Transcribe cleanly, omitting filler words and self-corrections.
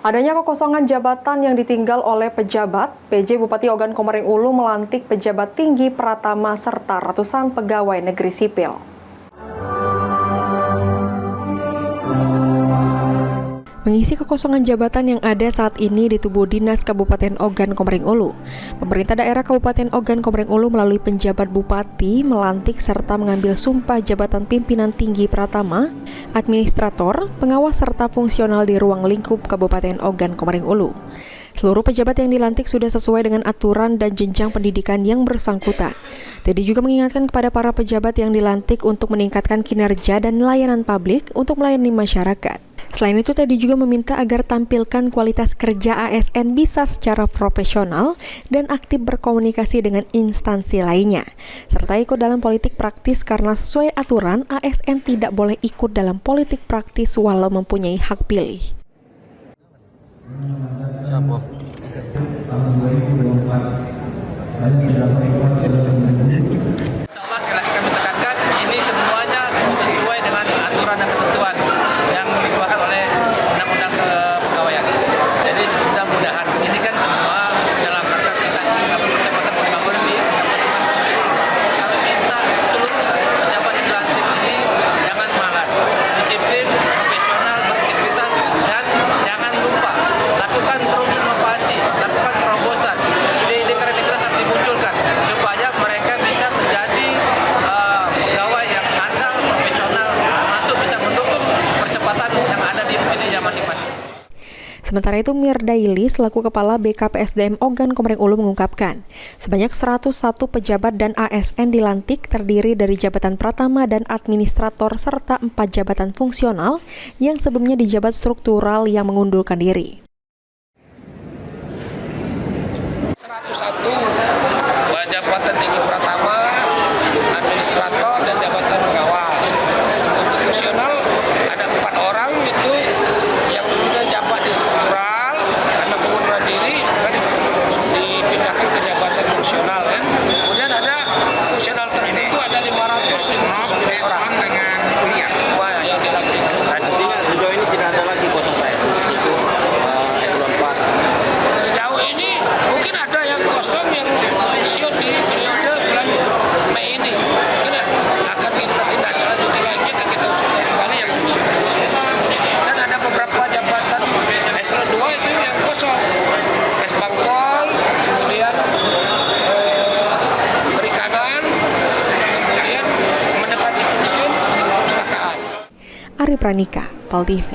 Adanya kekosongan jabatan yang ditinggal oleh pejabat, PJ Bupati Ogan Komering Ulu melantik pejabat tinggi Pratama serta ratusan pegawai negeri sipil. Mengisi kekosongan jabatan yang ada saat ini di tubuh Dinas Kabupaten Ogan Komering Ulu, pemerintah daerah Kabupaten Ogan Komering Ulu melalui penjabat bupati melantik serta mengambil sumpah jabatan pimpinan tinggi Pratama, administrator, pengawas serta fungsional di ruang lingkup Kabupaten Ogan Komering Ulu. Seluruh pejabat yang dilantik sudah sesuai dengan aturan dan jenjang pendidikan yang bersangkutan. Teddy juga mengingatkan kepada para pejabat yang dilantik untuk meningkatkan kinerja dan layanan publik untuk melayani masyarakat. Selain itu, Teddy juga meminta agar tampilkan kualitas kerja ASN bisa secara profesional dan aktif berkomunikasi dengan instansi lainnya, serta ikut dalam politik praktis karena sesuai aturan ASN tidak boleh ikut dalam politik praktis walau mempunyai hak pilih. Siapa? Sama sekali lagi kami tekankan, ini semuanya sesuai dengan aturan dan ketentuan yang dikeluarkan oleh Undang-Undang Kepegawaian. Jadi mudah-mudahan ini kan semua dalam rangka kita ingin melakukan percepatan pembangunan di Kabupaten Komering Ulu. Kami minta seluruh pejabat yang dilantik ini jangan malas, disiplin, profesional, berintegritas, dan jangan lupa lakukan terus inovasi, lakukan terobosan. Ide-ide kreativitas harus dimunculkan supaya mereka bisa menjadi pegawai yang handal, profesional, termasuk bisa mendukung percepatan yang ada di wilayah masing-masing. Sementara itu, Mirdaili selaku Kepala BKPSDM Ogan Komering Ulu mengungkapkan, sebanyak 101 pejabat dan ASN dilantik terdiri dari jabatan pratama dan administrator serta 4 jabatan fungsional yang sebelumnya dijabat struktural yang mengundurkan diri. 101 jabatan tinggi Pratama, administrator dan jabatan pengawas. Untuk fungsional ada 4 orang itu yang dulunya jabat di struktural karena pengunduran diri kan dipindahkan ke jabatan fungsional kan. Kemudian ada fungsional tertentu ada 559 orang dengan kuliah semua yang dilantik. Artinya sejauh ini tidak ada lagi kosong lain itu eselon 4. Sejauh ini mungkin ada yang kosong yang pensiun di periode bulan Mei ini. Mungkin akan kita tindak lanjuti lagi, akan kita usulkan kembali yang pensiun. Dan ada beberapa jabatan eselon 2 itu yang kosong. Bangpol, kemudian perikanan, kemudian mendekati pensiun perpustakaan. Ari Pranika, PAL TV.